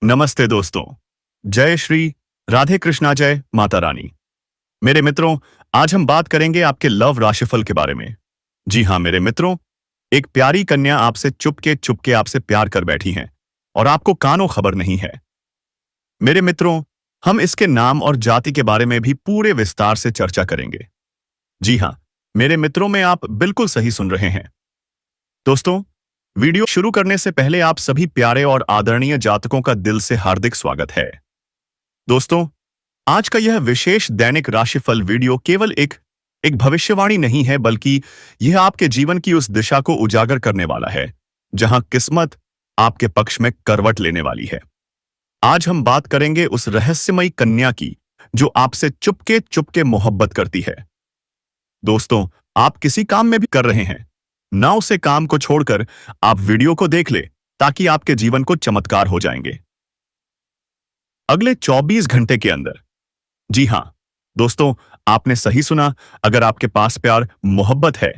नमस्ते दोस्तों। जय श्री राधे कृष्णा, जय माता रानी। मेरे मित्रों, आज हम बात करेंगे आपके लव राशिफल के बारे में। जी हाँ मेरे मित्रों, एक प्यारी कन्या आपसे चुपके चुपके आपसे प्यार कर बैठी है और आपको कानो खबर नहीं है। मेरे मित्रों, हम इसके नाम और जाति के बारे में भी पूरे विस्तार से चर्चा करेंगे। जी हाँ मेरे मित्रों, में आप बिल्कुल सही सुन रहे हैं। दोस्तों, वीडियो शुरू करने से पहले आप सभी प्यारे और आदरणीय जातकों का दिल से हार्दिक स्वागत है। दोस्तों, आज का यह विशेष दैनिक राशिफल वीडियो केवल एक भविष्यवाणी नहीं है, बल्कि यह आपके जीवन की उस दिशा को उजागर करने वाला है जहां किस्मत आपके पक्ष में करवट लेने वाली है। आज हम बात करेंगे उस रहस्यमयी कन्या की जो आपसे चुपके चुपके मोहब्बत करती है। दोस्तों, आप किसी काम में भी कर रहे हैं ना, उसे काम को छोड़कर आप वीडियो को देख ले ताकि आपके जीवन को चमत्कार हो जाएंगे अगले 24 घंटे के अंदर। जी हां दोस्तों, आपने सही सुना। अगर आपके पास प्यार मोहब्बत है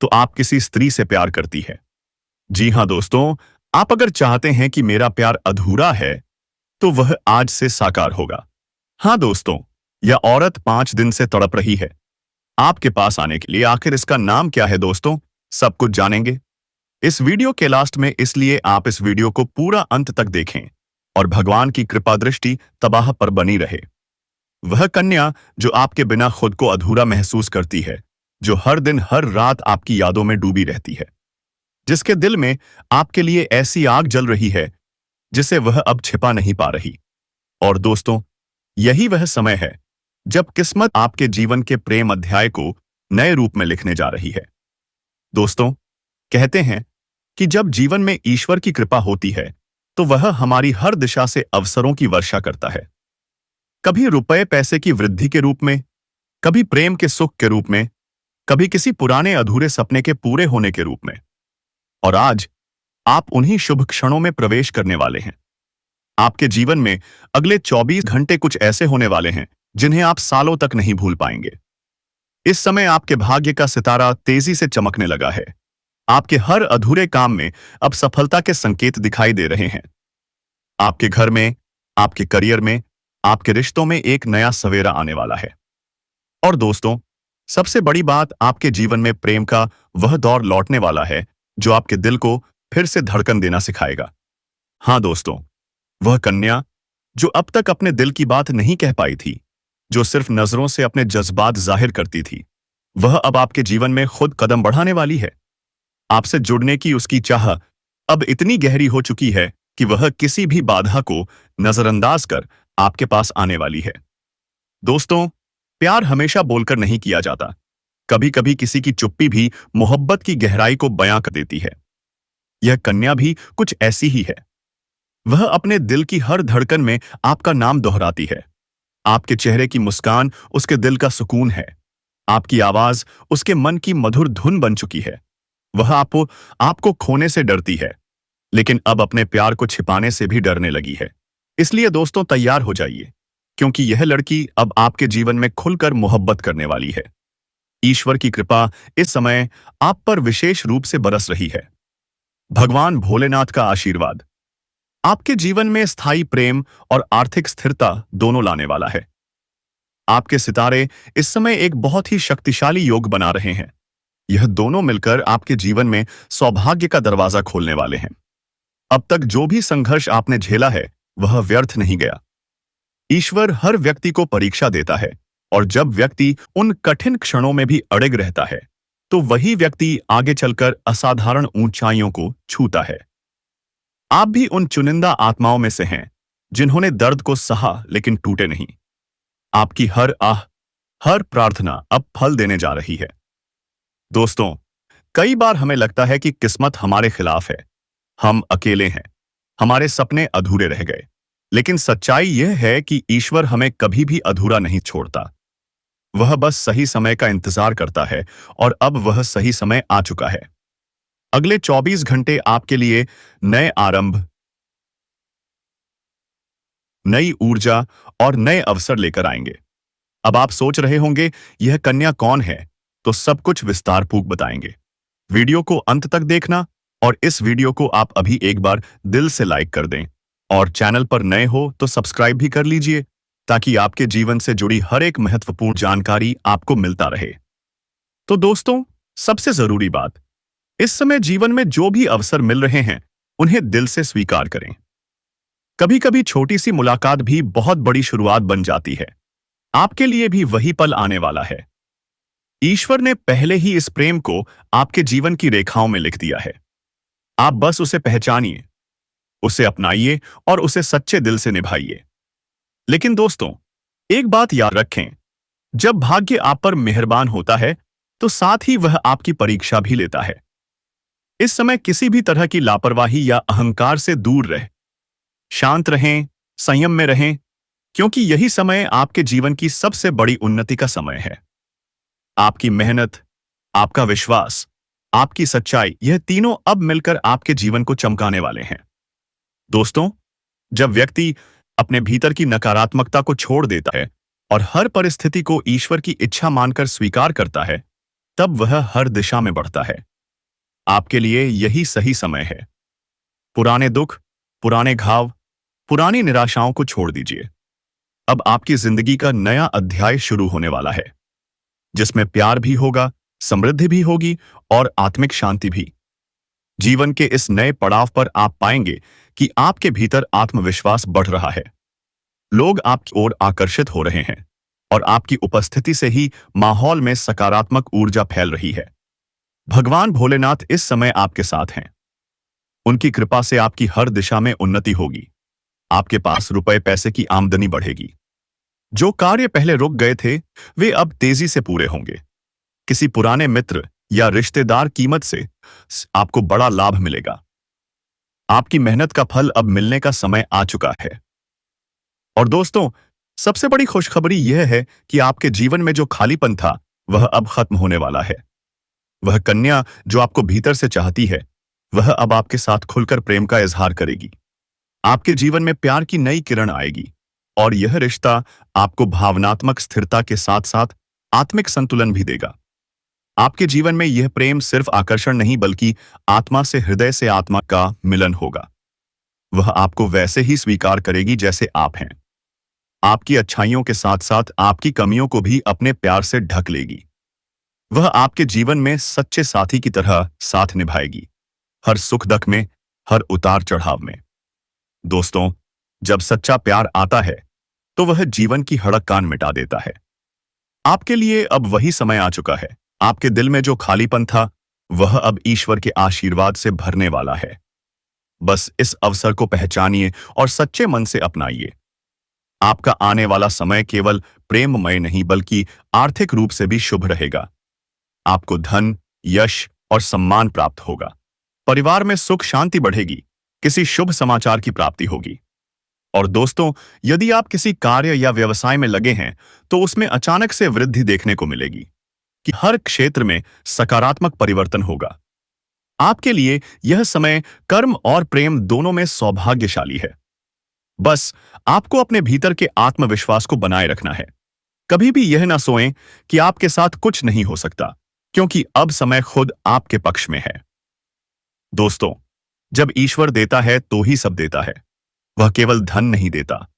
तो आप किसी स्त्री से प्यार करती है। जी हां दोस्तों, आप अगर चाहते हैं कि मेरा प्यार अधूरा है तो वह आज से साकार होगा। हां दोस्तों, यह औरत 5 दिन से तड़प रही है आपके पास आने के लिए। आखिर इसका नाम क्या है दोस्तों, सब कुछ जानेंगे इस वीडियो के लास्ट में, इसलिए आप इस वीडियो को पूरा अंत तक देखें और भगवान की कृपा दृष्टि तबाह पर बनी रहे। वह कन्या जो आपके बिना खुद को अधूरा महसूस करती है, जो हर दिन हर रात आपकी यादों में डूबी रहती है, जिसके दिल में आपके लिए ऐसी आग जल रही है जिसे वह अब छिपा नहीं पा रही। और दोस्तों, यही वह समय है जब किस्मत आपके जीवन के प्रेम अध्याय को नए रूप में लिखने जा रही है। दोस्तों, कहते हैं कि जब जीवन में ईश्वर की कृपा होती है तो वह हमारी हर दिशा से अवसरों की वर्षा करता है। कभी रुपए पैसे की वृद्धि के रूप में, कभी प्रेम के सुख के रूप में, कभी किसी पुराने अधूरे सपने के पूरे होने के रूप में। और आज आप उन्हीं शुभ क्षणों में प्रवेश करने वाले हैं। आपके जीवन में अगले 24 घंटे कुछ ऐसे होने वाले हैं जिन्हें आप सालों तक नहीं भूल पाएंगे। इस समय आपके भाग्य का सितारा तेजी से चमकने लगा है। आपके हर अधूरे काम में अब सफलता के संकेत दिखाई दे रहे हैं। आपके घर में, आपके करियर में, आपके रिश्तों में एक नया सवेरा आने वाला है। और दोस्तों, सबसे बड़ी बात, आपके जीवन में प्रेम का वह दौर लौटने वाला है जो आपके दिल को फिर से धड़कन देना सिखाएगा। हां दोस्तों, वह कन्या जो अब तक अपने दिल की बात नहीं कह पाई थी, जो सिर्फ नजरों से अपने जज्बात जाहिर करती थी, वह अब आपके जीवन में खुद कदम बढ़ाने वाली है। आपसे जुड़ने की उसकी चाह अब इतनी गहरी हो चुकी है कि वह किसी भी बाधा को नजरअंदाज कर आपके पास आने वाली है। दोस्तों, प्यार हमेशा बोलकर नहीं किया जाता। कभी कभी किसी की चुप्पी भी मोहब्बत की गहराई को बयां कर देती है। यह कन्या भी कुछ ऐसी ही है। वह अपने दिल की हर धड़कन में आपका नाम दोहराती है। आपके चेहरे की मुस्कान उसके दिल का सुकून है। आपकी आवाज उसके मन की मधुर धुन बन चुकी है। वह आपको खोने से डरती है, लेकिन अब अपने प्यार को छिपाने से भी डरने लगी है। इसलिए दोस्तों, तैयार हो जाइए, क्योंकि यह लड़की अब आपके जीवन में खुलकर मोहब्बत करने वाली है। ईश्वर की कृपा इस समय आप पर विशेष रूप से बरस रही है। भगवान भोलेनाथ का आशीर्वाद आपके जीवन में स्थायी प्रेम और आर्थिक स्थिरता दोनों लाने वाला है। आपके सितारे इस समय एक बहुत ही शक्तिशाली योग बना रहे हैं। यह दोनों मिलकर आपके जीवन में सौभाग्य का दरवाजा खोलने वाले हैं। अब तक जो भी संघर्ष आपने झेला है वह व्यर्थ नहीं गया। ईश्वर हर व्यक्ति को परीक्षा देता है, और जब व्यक्ति उन कठिन क्षणों में भी अड़िग रहता है तो वही व्यक्ति आगे चलकर असाधारण ऊंचाइयों को छूता है। आप भी उन चुनिंदा आत्माओं में से हैं जिन्होंने दर्द को सहा लेकिन टूटे नहीं। आपकी हर आह, हर प्रार्थना अब फल देने जा रही है। दोस्तों, कई बार हमें लगता है कि किस्मत हमारे खिलाफ है, हम अकेले हैं, हमारे सपने अधूरे रह गए। लेकिन सच्चाई यह है कि ईश्वर हमें कभी भी अधूरा नहीं छोड़ता। वह बस सही समय का इंतजार करता है, और अब वह सही समय आ चुका है। अगले 24 घंटे आपके लिए नए आरंभ, नई ऊर्जा और नए अवसर लेकर आएंगे। अब आप सोच रहे होंगे यह कन्या कौन है, तो सब कुछ विस्तारपूर्वक बताएंगे। वीडियो को अंत तक देखना, और इस वीडियो को आप अभी एक बार दिल से लाइक कर दें और चैनल पर नए हो तो सब्सक्राइब भी कर लीजिए ताकि आपके जीवन से जुड़ी हर एक महत्वपूर्ण जानकारी आपको मिलता रहे। तो दोस्तों, सबसे जरूरी बात, इस समय जीवन में जो भी अवसर मिल रहे हैं उन्हें दिल से स्वीकार करें। कभी कभी छोटी सी मुलाकात भी बहुत बड़ी शुरुआत बन जाती है। आपके लिए भी वही पल आने वाला है। ईश्वर ने पहले ही इस प्रेम को आपके जीवन की रेखाओं में लिख दिया है। आप बस उसे पहचानिए, उसे अपनाइए और उसे सच्चे दिल से निभाइए। लेकिन दोस्तों, एक बात याद रखें, जब भाग्य आप पर मेहरबान होता है तो साथ ही वह आपकी परीक्षा भी लेता है। इस समय किसी भी तरह की लापरवाही या अहंकार से दूर रहें। शांत रहें, संयम में रहें, क्योंकि यही समय आपके जीवन की सबसे बड़ी उन्नति का समय है। आपकी मेहनत, आपका विश्वास, आपकी सच्चाई, यह तीनों अब मिलकर आपके जीवन को चमकाने वाले हैं। दोस्तों, जब व्यक्ति अपने भीतर की नकारात्मकता को छोड़ देता है और हर परिस्थिति को ईश्वर की इच्छा मानकर स्वीकार करता है, तब वह हर दिशा में बढ़ता है। आपके लिए यही सही समय है। पुराने दुख, पुराने घाव, पुरानी निराशाओं को छोड़ दीजिए। अब आपकी जिंदगी का नया अध्याय शुरू होने वाला है, जिसमें प्यार भी होगा, समृद्धि भी होगी और आत्मिक शांति भी। जीवन के इस नए पड़ाव पर आप पाएंगे कि आपके भीतर आत्मविश्वास बढ़ रहा है। लोग आपकी ओर आकर्षित हो रहे हैं और आपकी उपस्थिति से ही माहौल में सकारात्मक ऊर्जा फैल रही है। भगवान भोलेनाथ इस समय आपके साथ हैं। उनकी कृपा से आपकी हर दिशा में उन्नति होगी। आपके पास रुपए पैसे की आमदनी बढ़ेगी। जो कार्य पहले रुक गए थे, वे अब तेजी से पूरे होंगे। किसी पुराने मित्र या रिश्तेदार कीमत से आपको बड़ा लाभ मिलेगा। आपकी मेहनत का फल अब मिलने का समय आ चुका है। और दोस्तों, सबसे बड़ी खुशखबरी यह है कि आपके जीवन में जो खालीपन था, वह अब खत्म होने वाला है। वह कन्या जो आपको भीतर से चाहती है, वह अब आपके साथ खुलकर प्रेम का इजहार करेगी। आपके जीवन में प्यार की नई किरण आएगी और यह रिश्ता आपको भावनात्मक स्थिरता के साथ साथ आत्मिक संतुलन भी देगा। आपके जीवन में यह प्रेम सिर्फ आकर्षण नहीं, बल्कि आत्मा से हृदय से आत्मा का मिलन होगा। वह आपको वैसे ही स्वीकार करेगी जैसे आप हैं। आपकी अच्छाइयों के साथ साथ आपकी कमियों को भी अपने प्यार से ढक लेगी। वह आपके जीवन में सच्चे साथी की तरह साथ निभाएगी, हर सुख दुख में, हर उतार चढ़ाव में। दोस्तों, जब सच्चा प्यार आता है तो वह जीवन की हड़कान मिटा देता है। आपके लिए अब वही समय आ चुका है। आपके दिल में जो खालीपन था, वह अब ईश्वर के आशीर्वाद से भरने वाला है। बस इस अवसर को पहचानिए और सच्चे मन से अपनाइए। आपका आने वाला समय केवल प्रेममय नहीं, बल्कि आर्थिक रूप से भी शुभ रहेगा। आपको धन, यश और सम्मान प्राप्त होगा। परिवार में सुख शांति बढ़ेगी। किसी शुभ समाचार की प्राप्ति होगी। और दोस्तों, यदि आप किसी कार्य या व्यवसाय में लगे हैं तो उसमें अचानक से वृद्धि देखने को मिलेगी कि हर क्षेत्र में सकारात्मक परिवर्तन होगा। आपके लिए यह समय कर्म और प्रेम दोनों में सौभाग्यशाली है। बस आपको अपने भीतर के आत्मविश्वास को बनाए रखना है। कभी भी यह ना सोएं कि आपके साथ कुछ नहीं हो सकता, क्योंकि अब समय खुद आपके पक्ष में है। दोस्तों, जब ईश्वर देता है तो ही सब देता है। वह केवल धन नहीं देता,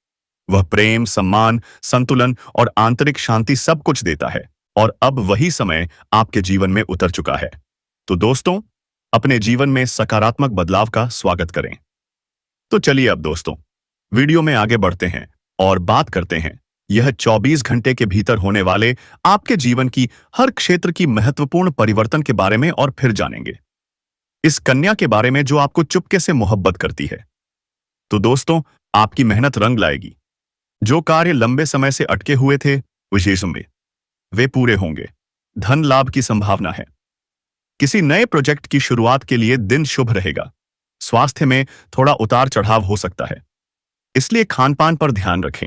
वह प्रेम, सम्मान, संतुलन और आंतरिक शांति सब कुछ देता है। और अब वही समय आपके जीवन में उतर चुका है। तो दोस्तों, अपने जीवन में सकारात्मक बदलाव का स्वागत करें। तो चलिए अब दोस्तों, वीडियो में आगे बढ़ते हैं और बात करते हैं यह 24 घंटे के भीतर होने वाले आपके जीवन की हर क्षेत्र की महत्वपूर्ण परिवर्तन के बारे में, और फिर जानेंगे इस कन्या के बारे में जो आपको चुपके से मोहब्बत करती है। तो दोस्तों, आपकी मेहनत रंग लाएगी। जो कार्य लंबे समय से अटके हुए थे, विशेष में वे पूरे होंगे। धन लाभ की संभावना है। किसी नए प्रोजेक्ट की शुरुआत के लिए दिन शुभ रहेगा। स्वास्थ्य में थोड़ा उतार चढ़ाव हो सकता है, इसलिए खान-पान पर ध्यान रखें।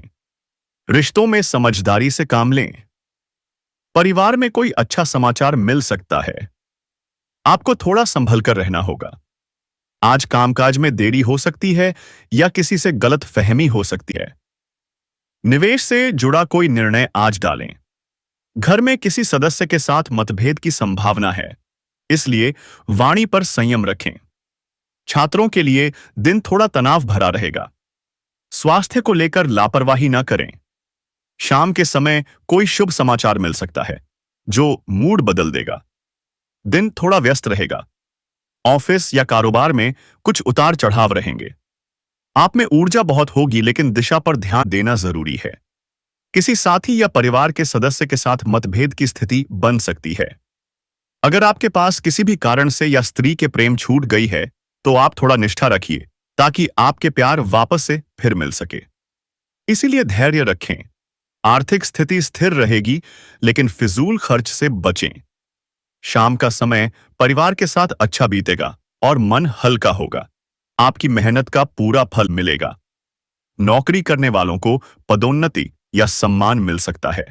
रिश्तों में समझदारी से काम लें। परिवार में कोई अच्छा समाचार मिल सकता है। आपको थोड़ा संभल कर रहना होगा। आज कामकाज में देरी हो सकती है या किसी से गलत फहमी हो सकती है। निवेश से जुड़ा कोई निर्णय आज डालें। घर में किसी सदस्य के साथ मतभेद की संभावना है, इसलिए वाणी पर संयम रखें। छात्रों के लिए दिन थोड़ा तनाव भरा रहेगा। स्वास्थ्य को लेकर लापरवाही न करें। शाम के समय कोई शुभ समाचार मिल सकता है जो मूड बदल देगा। दिन थोड़ा व्यस्त रहेगा। ऑफिस या कारोबार में कुछ उतार चढ़ाव रहेंगे। आप में ऊर्जा बहुत होगी, लेकिन दिशा पर ध्यान देना जरूरी है। किसी साथी या परिवार के सदस्य के साथ मतभेद की स्थिति बन सकती है। अगर आपके पास किसी भी कारण से या स्त्री के प्रेम छूट गई है, तो आप थोड़ा निष्ठा रखिए ताकि आपके प्यार वापस से फिर मिल सके। इसीलिए धैर्य रखें। आर्थिक स्थिति स्थिर रहेगी, लेकिन फिजूल खर्च से बचें। शाम का समय परिवार के साथ अच्छा बीतेगा और मन हल्का होगा। आपकी मेहनत का पूरा फल मिलेगा। नौकरी करने वालों को पदोन्नति या सम्मान मिल सकता है।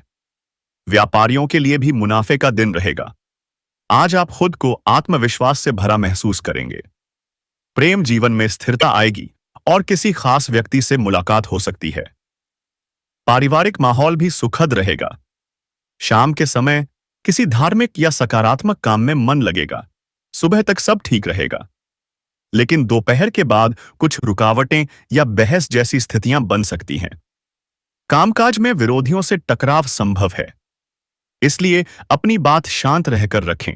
व्यापारियों के लिए भी मुनाफे का दिन रहेगा। आज आप खुद को आत्मविश्वास से भरा महसूस करेंगे। प्रेम जीवन में स्थिरता आएगी और किसी खास व्यक्ति से मुलाकात हो सकती है। पारिवारिक माहौल भी सुखद रहेगा। शाम के समय किसी धार्मिक या सकारात्मक काम में मन लगेगा। सुबह तक सब ठीक रहेगा, लेकिन दोपहर के बाद कुछ रुकावटें या बहस जैसी स्थितियां बन सकती हैं। कामकाज में विरोधियों से टकराव संभव है, इसलिए अपनी बात शांत रहकर रखें।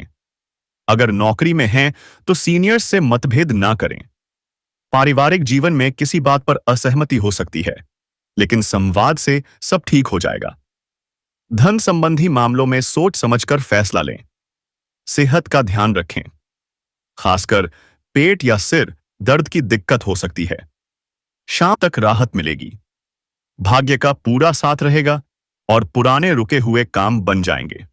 अगर नौकरी में हैं तो सीनियर्स से मतभेद ना करें। पारिवारिक जीवन में किसी बात पर असहमति हो सकती है, लेकिन संवाद से सब ठीक हो जाएगा। धन संबंधी मामलों में सोच समझकर फैसला लें। सेहत का ध्यान रखें। खासकर पेट या सिर दर्द की दिक्कत हो सकती है। शाम तक राहत मिलेगी। भाग्य का पूरा साथ रहेगा और पुराने रुके हुए काम बन जाएंगे।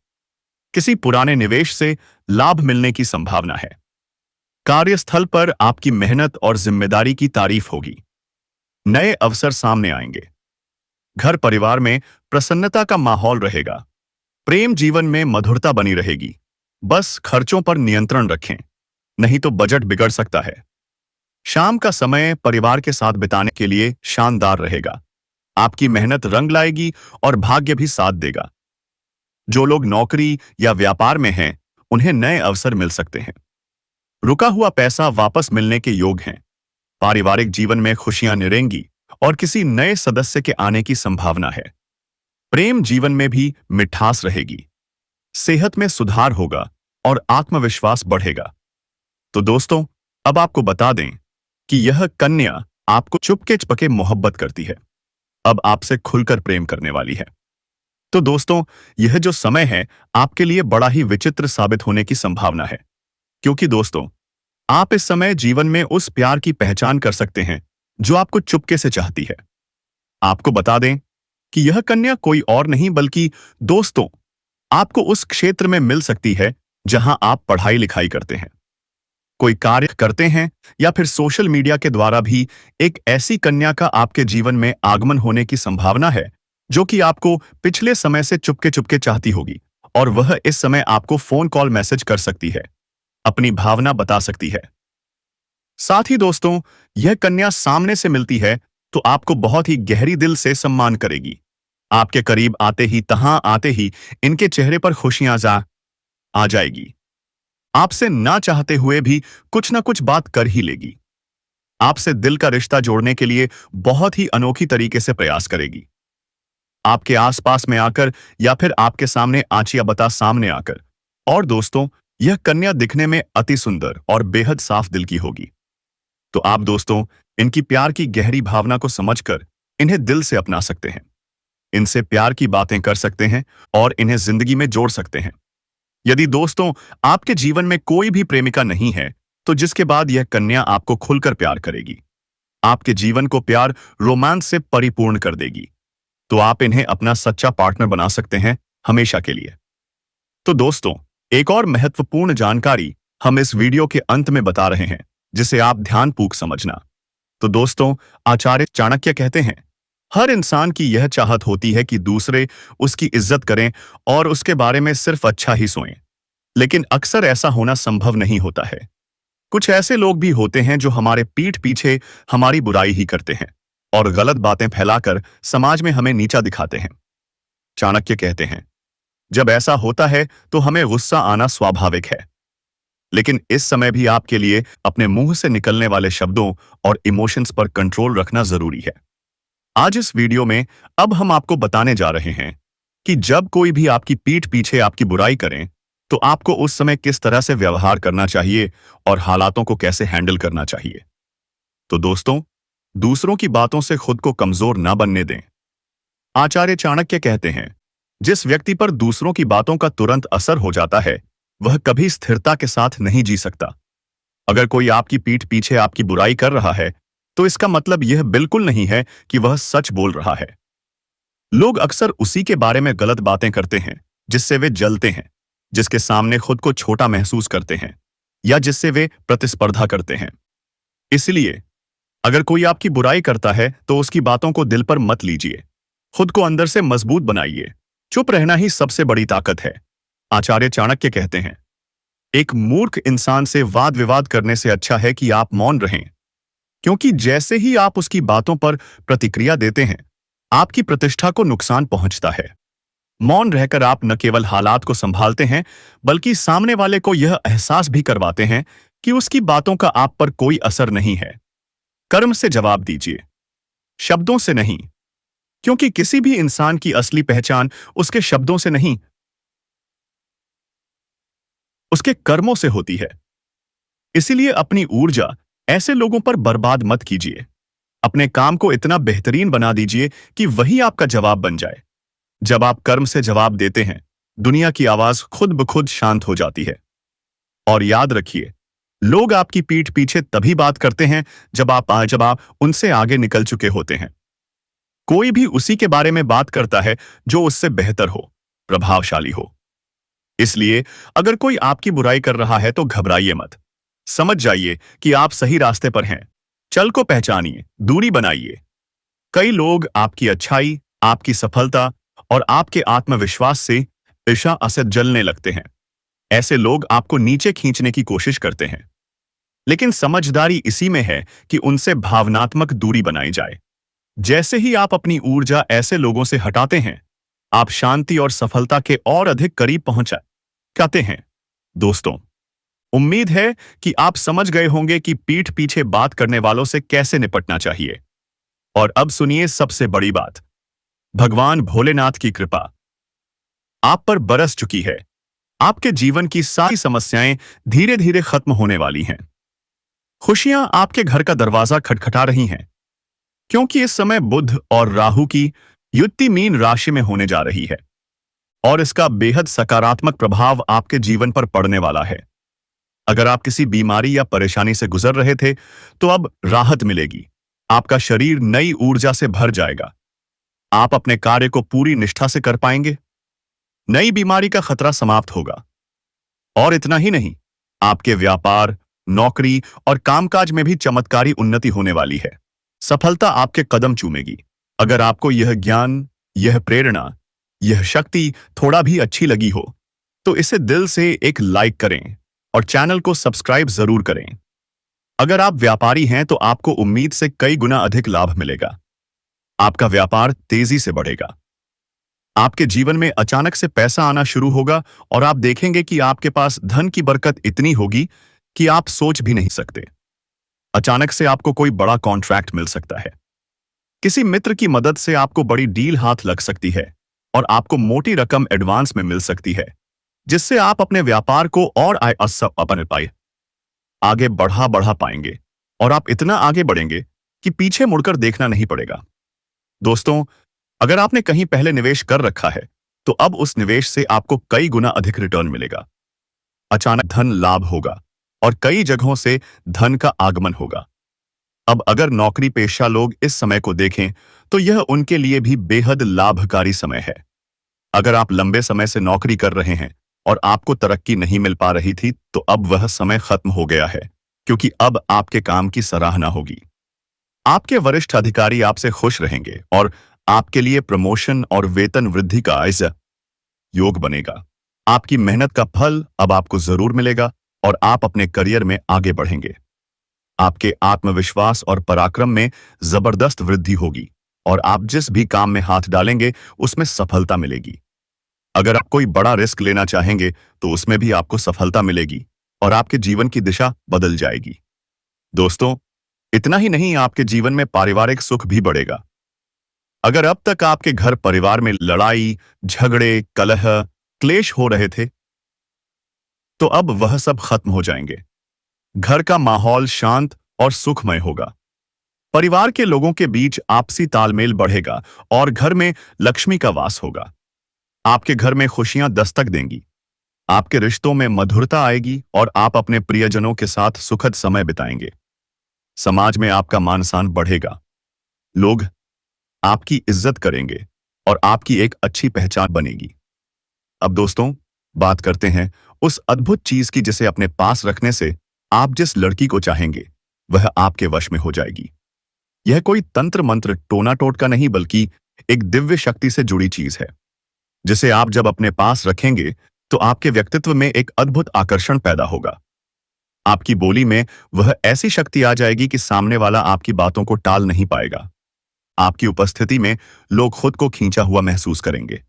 किसी पुराने निवेश से लाभ मिलने की संभावना है। कार्यस्थल पर आपकी मेहनत और जिम्मेदारी की तारीफ होगी। नए अवसर सामने आएंगे। घर परिवार में प्रसन्नता का माहौल रहेगा। प्रेम जीवन में मधुरता बनी रहेगी। बस खर्चों पर नियंत्रण रखें, नहीं तो बजट बिगड़ सकता है। शाम का समय परिवार के साथ बिताने के लिए शानदार रहेगा। आपकी मेहनत रंग लाएगी और भाग्य भी साथ देगा। जो लोग नौकरी या व्यापार में हैं, उन्हें नए अवसर मिल सकते हैं। रुका हुआ पैसा वापस मिलने के योग हैं। पारिवारिक जीवन में खुशियां निरेंगी और किसी नए सदस्य के आने की संभावना है। प्रेम जीवन में भी मिठास रहेगी। सेहत में सुधार होगा और आत्मविश्वास बढ़ेगा। तो दोस्तों, अब आपको बता दें कि यह कन्या आपको चुपके चुपके मोहब्बत करती है। अब आपसे खुलकर प्रेम करने वाली है। तो दोस्तों, यह जो समय है आपके लिए बड़ा ही विचित्र साबित होने की संभावना है, क्योंकि दोस्तों, आप इस समय जीवन में उस प्यार की पहचान कर सकते हैं जो आपको चुपके से चाहती है। आपको बता दें कि यह कन्या कोई और नहीं बल्कि दोस्तों आपको उस क्षेत्र में मिल सकती है जहां आप पढ़ाई लिखाई करते हैं, कोई कार्य करते हैं, या फिर सोशल मीडिया के द्वारा भी एक ऐसी कन्या का आपके जीवन में आगमन होने की संभावना है जो कि आपको पिछले समय से चुपके चुपके चाहती होगी, और वह इस समय आपको फोन कॉल मैसेज कर सकती है, अपनी भावना बता सकती है। साथ ही दोस्तों, यह कन्या सामने से मिलती है तो आपको बहुत ही गहरी दिल से सम्मान करेगी। आपके करीब आते ही इनके चेहरे पर खुशियां आ जाएगी। आपसे ना चाहते हुए भी कुछ ना कुछ बात कर ही लेगी। आपसे दिल का रिश्ता जोड़ने के लिए बहुत ही अनोखी तरीके से प्रयास करेगी। आपके आसपास में आकर या फिर आपके सामने आचिया बता सामने आकर। और दोस्तों, यह कन्या दिखने में अति सुंदर और बेहद साफ दिल की होगी। तो आप दोस्तों इनकी प्यार की गहरी भावना को समझकर इन्हें दिल से अपना सकते हैं। इनसे प्यार की बातें कर सकते हैं और इन्हें जिंदगी में जोड़ सकते हैं। यदि दोस्तों आपके जीवन में कोई भी प्रेमिका नहीं है, तो जिसके बाद यह कन्या आपको खुलकर प्यार करेगी। आपके जीवन को प्यार रोमांस से परिपूर्ण कर देगी। तो आप इन्हें अपना सच्चा पार्टनर बना सकते हैं हमेशा के लिए। तो दोस्तों, एक और महत्वपूर्ण जानकारी हम इस वीडियो के अंत में बता रहे हैं, जिसे आप ध्यानपूर्वक समझना। तो दोस्तों, आचार्य चाणक्य कहते हैं, हर इंसान की यह चाहत होती है कि दूसरे उसकी इज्जत करें और उसके बारे में सिर्फ अच्छा ही सोएं। लेकिन अक्सर ऐसा होना संभव नहीं होता है। कुछ ऐसे लोग भी होते हैं जो हमारे पीठ पीछे हमारी बुराई ही करते हैं और गलत बातें फैलाकर समाज में हमें नीचा दिखाते हैं। चाणक्य कहते हैं, जब ऐसा होता है तो हमें गुस्सा आना स्वाभाविक है, लेकिन इस समय भी आपके लिए अपने मुंह से निकलने वाले शब्दों और इमोशंस पर कंट्रोल रखना जरूरी है। आज इस वीडियो में अब हम आपको बताने जा रहे हैं कि जब कोई भी आपकी पीठ पीछे आपकी बुराई करें, तो आपको उस समय किस तरह से व्यवहार करना चाहिए और हालातों को कैसे हैंडल करना चाहिए। तो दोस्तों, दूसरों की बातों से खुद को कमजोर ना बनने दें। आचार्य चाणक्य कहते हैं, जिस व्यक्ति पर दूसरों की बातों का तुरंत असर हो जाता है, वह कभी स्थिरता के साथ नहीं जी सकता। अगर कोई आपकी पीठ पीछे आपकी बुराई कर रहा है, तो इसका मतलब यह बिल्कुल नहीं है कि वह सच बोल रहा है। लोग अक्सर उसी के बारे में गलत बातें करते हैं जिससे वे जलते हैं, जिसके सामने खुद को छोटा महसूस करते हैं या जिससे वे प्रतिस्पर्धा करते हैं। इसलिए अगर कोई आपकी बुराई करता है तो उसकी बातों को दिल पर मत लीजिए। खुद को अंदर से मजबूत बनाइए। चुप रहना ही सबसे बड़ी ताकत है। आचार्य चाणक्य कहते हैं, एक मूर्ख इंसान से वाद विवाद करने से अच्छा है कि आप मौन रहें, क्योंकि जैसे ही आप उसकी बातों पर प्रतिक्रिया देते हैं, आपकी प्रतिष्ठा को नुकसान पहुंचता है। मौन रहकर आप न केवल हालात को संभालते हैं, बल्कि सामने वाले को यह एहसास भी करवाते हैं कि उसकी बातों का आप पर कोई असर नहीं है। कर्म से जवाब दीजिए, शब्दों से नहीं, क्योंकि किसी भी इंसान की असली पहचान उसके शब्दों से नहीं, उसके कर्मों से होती है। इसीलिए अपनी ऊर्जा ऐसे लोगों पर बर्बाद मत कीजिए। अपने काम को इतना बेहतरीन बना दीजिए कि वही आपका जवाब बन जाए। जब आप कर्म से जवाब देते हैं, दुनिया की आवाज खुद ब खुद शांत हो जाती है। और याद रखिए, लोग आपकी पीठ पीछे तभी बात करते हैं जब आप उनसे आगे निकल चुके होते हैं। कोई भी उसी के बारे में बात करता है जो उससे बेहतर हो, प्रभावशाली हो। इसलिए अगर कोई आपकी बुराई कर रहा है तो घबराइए मत। समझ जाइए कि आप सही रास्ते पर हैं। चल को पहचानिए, दूरी बनाइए। कई लोग आपकी अच्छाई, आपकी सफलता और आपके आत्मविश्वास से ईर्ष्या से जलने लगते हैं। ऐसे लोग आपको नीचे खींचने की कोशिश करते हैं, लेकिन समझदारी इसी में है कि उनसे भावनात्मक दूरी बनाई जाए। जैसे ही आप अपनी ऊर्जा ऐसे लोगों से हटाते हैं, आप शांति और सफलता के और अधिक करीब पहुंच जाते हैं। दोस्तों, उम्मीद है कि आप समझ गए होंगे कि पीठ पीछे बात करने वालों से कैसे निपटना चाहिए। और अब सुनिए सबसे बड़ी बात, भगवान भोलेनाथ की कृपा आप पर बरस चुकी है। आपके जीवन की सारी समस्याएं धीरे धीरे खत्म होने वाली हैं। खुशियां आपके घर का दरवाजा खटखटा रही हैं, क्योंकि इस समय बुध और राहु की युति मीन राशि में होने जा रही है और इसका बेहद सकारात्मक प्रभाव आपके जीवन पर पड़ने वाला है। अगर आप किसी बीमारी या परेशानी से गुजर रहे थे, तो अब राहत मिलेगी। आपका शरीर नई ऊर्जा से भर जाएगा। आप अपने कार्य को पूरी निष्ठा से कर पाएंगे। नई बीमारी का खतरा समाप्त होगा। और इतना ही नहीं, आपके व्यापार, नौकरी और कामकाज में भी चमत्कारी उन्नति होने वाली है। सफलता आपके कदम चूमेगी। अगर आपको यह ज्ञान, यह प्रेरणा, यह शक्ति थोड़ा भी अच्छी लगी हो, तो इसे दिल से एक लाइक करें और चैनल को सब्सक्राइब जरूर करें। अगर आप व्यापारी हैं तो आपको उम्मीद से कई गुना अधिक लाभ मिलेगा। आपका व्यापार तेजी से बढ़ेगा। आपके जीवन में अचानक से पैसा आना शुरू होगा और आप देखेंगे कि आपके पास धन की बरकत इतनी होगी कि आप सोच भी नहीं सकते। अचानक से आपको कोई बड़ा कॉन्ट्रैक्ट मिल सकता है। किसी मित्र की मदद से आपको बड़ी डील हाथ लग सकती है और आपको मोटी रकम एडवांस में मिल सकती है, जिससे आप अपने व्यापार को और आगे बढ़ा पाएंगे और आप इतना आगे बढ़ेंगे कि पीछे मुड़कर देखना नहीं पड़ेगा। दोस्तों, अगर आपने कहीं पहले निवेश कर रखा है, तो अब उस निवेश से आपको कई गुना अधिक रिटर्न मिलेगा। अचानक धन लाभ होगा और कई जगहों से धन का आगमन होगा। अब अगर नौकरी पेशा लोग इस समय को देखें, तो यह उनके लिए भी बेहद लाभकारी समय है। अगर आप लंबे समय से नौकरी कर रहे हैं और आपको तरक्की नहीं मिल पा रही थी, तो अब वह समय खत्म हो गया है, क्योंकि अब आपके काम की सराहना होगी। आपके वरिष्ठ अधिकारी आपसे खुश रहेंगे और आपके लिए प्रमोशन और वेतन वृद्धि का योग बनेगा। आपकी मेहनत का फल अब आपको जरूर मिलेगा और आप अपने करियर में आगे बढ़ेंगे। आपके आत्मविश्वास और पराक्रम में जबरदस्त वृद्धि होगी और आप जिस भी काम में हाथ डालेंगे उसमें सफलता मिलेगी। अगर आप कोई बड़ा रिस्क लेना चाहेंगे तो उसमें भी आपको सफलता मिलेगी और आपके जीवन की दिशा बदल जाएगी। दोस्तों, इतना ही नहीं, आपके जीवन में पारिवारिक सुख भी बढ़ेगा। अगर अब तक आपके घर परिवार में लड़ाई, झगड़े, कलह, क्लेश हो रहे थे, तो अब वह सब खत्म हो जाएंगे। घर का माहौल शांत और सुखमय होगा। परिवार के लोगों के बीच आपसी तालमेल बढ़ेगा और घर में लक्ष्मी का वास होगा। आपके घर में खुशियां दस्तक देंगी। आपके रिश्तों में मधुरता आएगी और आप अपने प्रियजनों के साथ सुखद समय बिताएंगे। समाज में आपका मान सम्मान बढ़ेगा। लोग आपकी इज्जत करेंगे और आपकी एक अच्छी पहचान बनेगी। अब दोस्तों, बात करते हैं उस अद्भुत चीज की जिसे अपने पास रखने से आप जिस लड़की को चाहेंगे वह आपके वश में हो जाएगी। यह कोई तंत्र मंत्र टोना टोटका नहीं, बल्कि एक दिव्य शक्ति से जुड़ी चीज है, जिसे आप जब अपने पास रखेंगे तो आपके व्यक्तित्व में एक अद्भुत आकर्षण पैदा होगा। आपकी बोली में वह ऐसी शक्ति आ जाएगी कि सामने वाला आपकी बातों को टाल नहीं पाएगा। आपकी उपस्थिति में लोग खुद को खींचा हुआ महसूस करेंगे।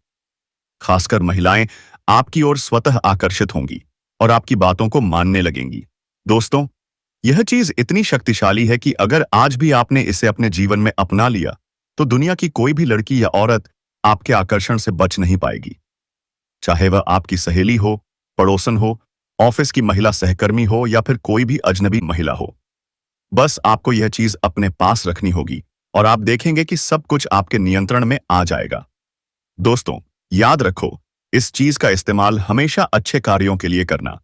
खासकर महिलाएं आपकी ओर स्वतः आकर्षित होंगी और आपकी बातों को मानने लगेंगी। दोस्तों, यह चीज इतनी शक्तिशाली है कि अगर आज भी आपने इसे अपने जीवन में अपना लिया, तो दुनिया की कोई भी लड़की या औरत आपके आकर्षण से बच नहीं पाएगी। चाहे वह आपकी सहेली हो, पड़ोसन हो, ऑफिस की महिला सहकर्मी हो या फिर कोई भी अजनबी महिला हो। बस आपको यह चीज अपने पास रखनी होगी और आप देखेंगे कि सब कुछ आपके नियंत्रण में आ जाएगा। दोस्तों, याद रखो, इस चीज का इस्तेमाल हमेशा अच्छे कार्यों के लिए करना।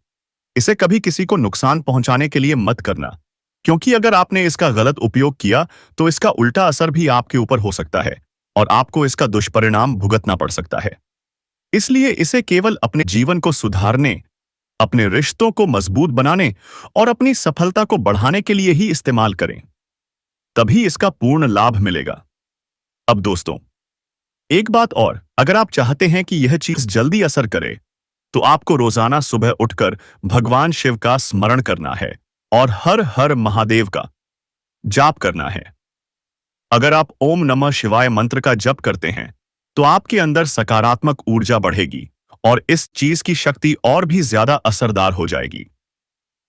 इसे कभी किसी को नुकसान पहुंचाने के लिए मत करना, क्योंकि अगर आपने इसका गलत उपयोग किया तो इसका उल्टा असर भी आपके ऊपर हो सकता है और आपको इसका दुष्परिणाम भुगतना पड़ सकता है। इसलिए इसे केवल अपने जीवन को सुधारने, अपने रिश्तों को मजबूत बनाने और अपनी सफलता को बढ़ाने के लिए ही इस्तेमाल करें। तभी इसका पूर्ण लाभ मिलेगा। अब दोस्तों, एक बात और, अगर आप चाहते हैं कि यह चीज जल्दी असर करे, तो आपको रोजाना सुबह उठकर भगवान शिव का स्मरण करना है और हर हर महादेव का जाप करना है। अगर आप ओम नमः शिवाय मंत्र का जप करते हैं, तो आपके अंदर सकारात्मक ऊर्जा बढ़ेगी और इस चीज की शक्ति और भी ज्यादा असरदार हो जाएगी।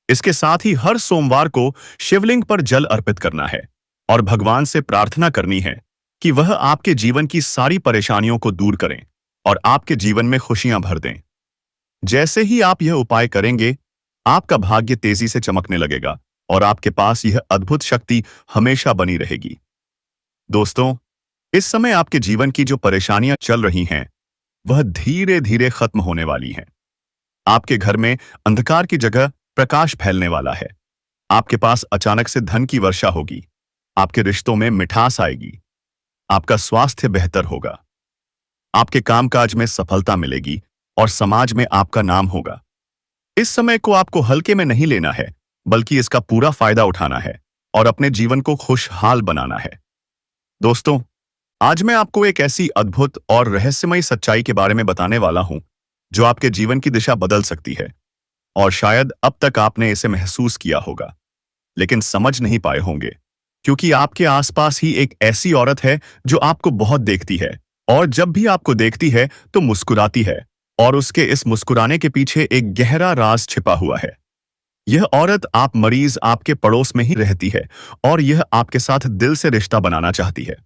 इसके साथ ही हर सोमवार को शिवलिंग पर जल अर्पित करना है और भगवान से प्रार्थना करनी है कि वह आपके जीवन की सारी परेशानियों को दूर करें और आपके जीवन में खुशियां भर दें। जैसे ही आप यह उपाय करेंगे, आपका भाग्य तेजी से चमकने लगेगा और आपके पास यह अद्भुत शक्ति हमेशा बनी रहेगी। दोस्तों, इस समय आपके जीवन की जो परेशानियां चल रही हैं, वह धीरे धीरे खत्म होने वाली हैं। आपके घर में अंधकार की जगह प्रकाश फैलने वाला है। आपके पास अचानक से धन की वर्षा होगी। आपके रिश्तों में मिठास आएगी। आपका स्वास्थ्य बेहतर होगा। आपके कामकाज में सफलता मिलेगी और समाज में आपका नाम होगा। इस समय को आपको हल्के में नहीं लेना है, बल्कि इसका पूरा फायदा उठाना है और अपने जीवन को खुशहाल बनाना है। दोस्तों, आज मैं आपको एक ऐसी अद्भुत और रहस्यमयी सच्चाई के बारे में बताने वाला हूं, जो आपके जीवन की दिशा बदल सकती है। और शायद अब तक आपने इसे महसूस किया होगा, लेकिन समझ नहीं पाए होंगे, क्योंकि आपके आसपास ही एक ऐसी औरत है जो आपको बहुत देखती है और जब भी आपको देखती है तो मुस्कुराती है, और उसके इस मुस्कुराने के पीछे एक गहरा राज छिपा हुआ है। यह औरत आप मरीज आपके पड़ोस में ही रहती है और यह आपके साथ दिल से रिश्ता बनाना चाहती है।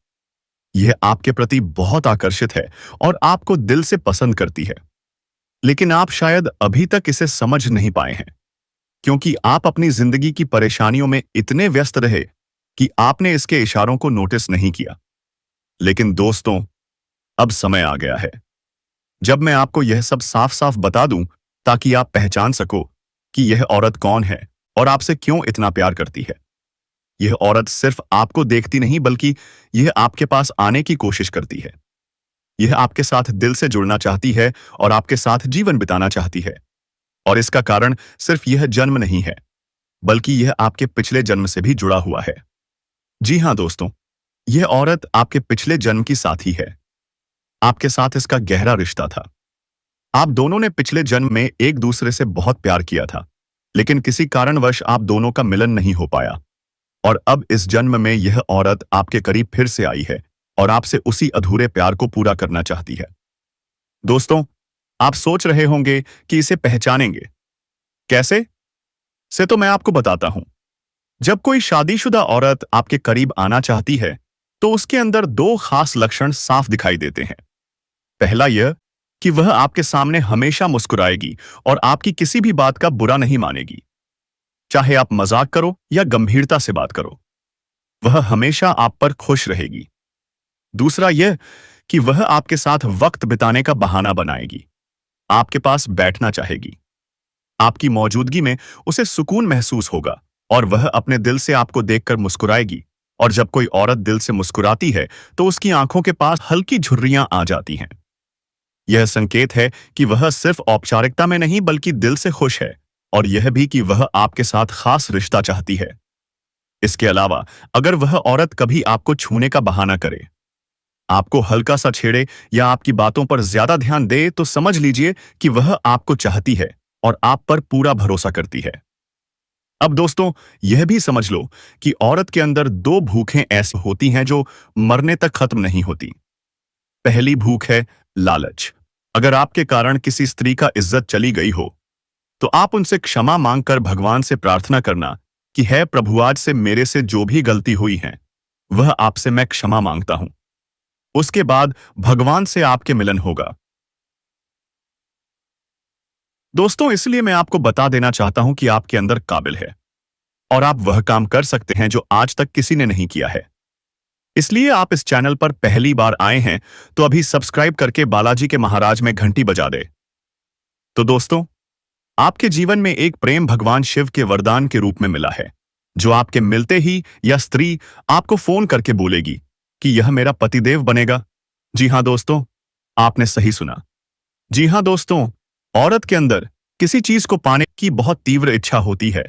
यह आपके प्रति बहुत आकर्षित है और आपको दिल से पसंद करती है, लेकिन आप शायद अभी तक इसे समझ नहीं पाए हैं, क्योंकि आप अपनी जिंदगी की परेशानियों में इतने व्यस्त रहे कि आपने इसके इशारों को नोटिस नहीं किया। लेकिन दोस्तों, अब समय आ गया है जब मैं आपको यह सब साफ साफ बता दूं, ताकि आप पहचान सको कि यह औरत कौन है और आपसे क्यों इतना प्यार करती है। यह औरत सिर्फ आपको देखती नहीं, बल्कि यह आपके पास आने की कोशिश करती है। यह आपके साथ दिल से जुड़ना चाहती है और आपके साथ जीवन बिताना चाहती है। और इसका कारण सिर्फ यह जन्म नहीं है, बल्कि यह आपके पिछले जन्म से भी जुड़ा हुआ है। जी हाँ दोस्तों, यह औरत आपके पिछले जन्म की साथी है। आपके साथ इसका गहरा रिश्ता था। आप दोनों ने पिछले जन्म में एक दूसरे से बहुत प्यार किया था, लेकिन किसी कारणवश आप दोनों का मिलन नहीं हो पाया। और अब इस जन्म में यह औरत आपके करीब फिर से आई है और आपसे उसी अधूरे प्यार को पूरा करना चाहती है। दोस्तों, आप सोच रहे होंगे कि इसे पहचानेंगे कैसे? से तो मैं आपको बताता हूं। जब कोई शादीशुदा औरत आपके करीब आना चाहती है, तो उसके अंदर दो खास लक्षण साफ दिखाई देते हैं। पहला यह कि वह आपके सामने हमेशा मुस्कुराएगी और आपकी किसी भी बात का बुरा नहीं मानेगी, चाहे आप मजाक करो या गंभीरता से बात करो, वह हमेशा आप पर खुश रहेगी। दूसरा यह कि वह आपके साथ वक्त बिताने का बहाना बनाएगी, आपके पास बैठना चाहेगी। आपकी मौजूदगी में उसे सुकून महसूस होगा और वह अपने दिल से आपको देखकर मुस्कुराएगी। और जब कोई औरत दिल से मुस्कुराती है तो उसकी आंखों के पास हल्की झुर्रियां आ जाती हैं। यह संकेत है कि वह सिर्फ औपचारिकता में नहीं बल्कि दिल से खुश है, और यह भी कि वह आपके साथ खास रिश्ता चाहती है। इसके अलावा अगर वह औरत कभी आपको छूने का बहाना करे, आपको हल्का सा छेड़े या आपकी बातों पर ज्यादा ध्यान दे, तो समझ लीजिए कि वह आपको चाहती है और आप पर पूरा भरोसा करती है। अब दोस्तों, यह भी समझ लो कि औरत के अंदर दो भूखें ऐसी होती हैं जो मरने तक खत्म नहीं होती। पहली भूख है लालच। अगर आपके कारण किसी स्त्री का इज्जत चली गई हो, तो आप उनसे क्षमा मांगकर भगवान से प्रार्थना करना कि है प्रभु, आज से मेरे से जो भी गलती हुई है वह आपसे मैं क्षमा मांगता हूं। उसके बाद भगवान से आपके मिलन होगा। दोस्तों, इसलिए मैं आपको बता देना चाहता हूं कि आपके अंदर काबिल है और आप वह काम कर सकते हैं जो आज तक किसी ने नहीं किया है। इसलिए आप इस चैनल पर पहली बार आए हैं तो अभी सब्सक्राइब करके बालाजी के महाराज में घंटी बजा दे। तो दोस्तों, आपके जीवन में एक प्रेम भगवान शिव के वरदान के रूप में मिला है, जो आपके मिलते ही या स्त्री आपको फोन करके बोलेगी कि यह मेरा पतिदेव बनेगा। जी हां दोस्तों, आपने सही सुना। जी हां दोस्तों, औरत के अंदर किसी चीज को पाने की बहुत तीव्र इच्छा होती है,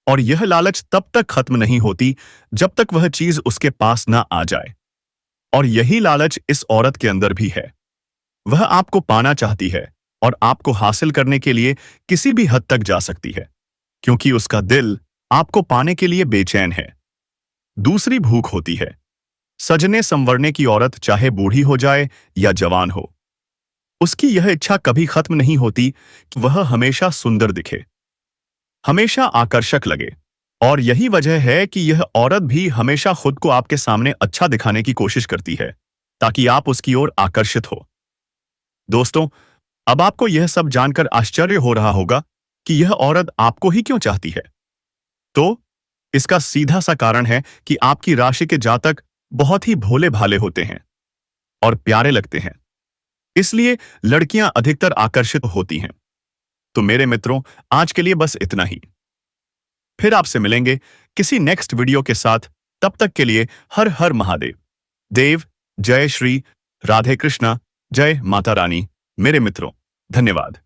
और यह लालच तब तक खत्म नहीं होती जब तक वह चीज उसके पास ना आ जाए। और यही लालच इस औरत के अंदर भी है। वह आपको पाना चाहती है और आपको हासिल करने के लिए किसी भी हद तक जा सकती है, क्योंकि उसका दिल आपको पाने के लिए बेचैन है। दूसरी भूख होती है सजने संवरने की। औरत चाहे बूढ़ी हो जाए या जवान हो, उसकी यह इच्छा कभी खत्म नहीं होती कि वह हमेशा सुंदर दिखे, हमेशा आकर्षक लगे। और यही वजह है कि यह औरत भी हमेशा खुद को आपके सामने अच्छा दिखाने की कोशिश करती है, ताकि आप उसकी ओर आकर्षित हो। दोस्तों, अब आपको यह सब जानकर आश्चर्य हो रहा होगा कि यह औरत आपको ही क्यों चाहती है। तो इसका सीधा सा कारण है कि आपकी राशि के जातक बहुत ही भोले भाले होते हैं और प्यारे लगते हैं, इसलिए लड़कियां अधिकतर आकर्षित होती हैं। तो मेरे मित्रों, आज के लिए बस इतना ही। फिर आपसे मिलेंगे किसी नेक्स्ट वीडियो के साथ। तब तक के लिए हर हर महादेव। देव, जय श्री राधे कृष्णा, जय माता रानी। मेरे मित्रों, धन्यवाद।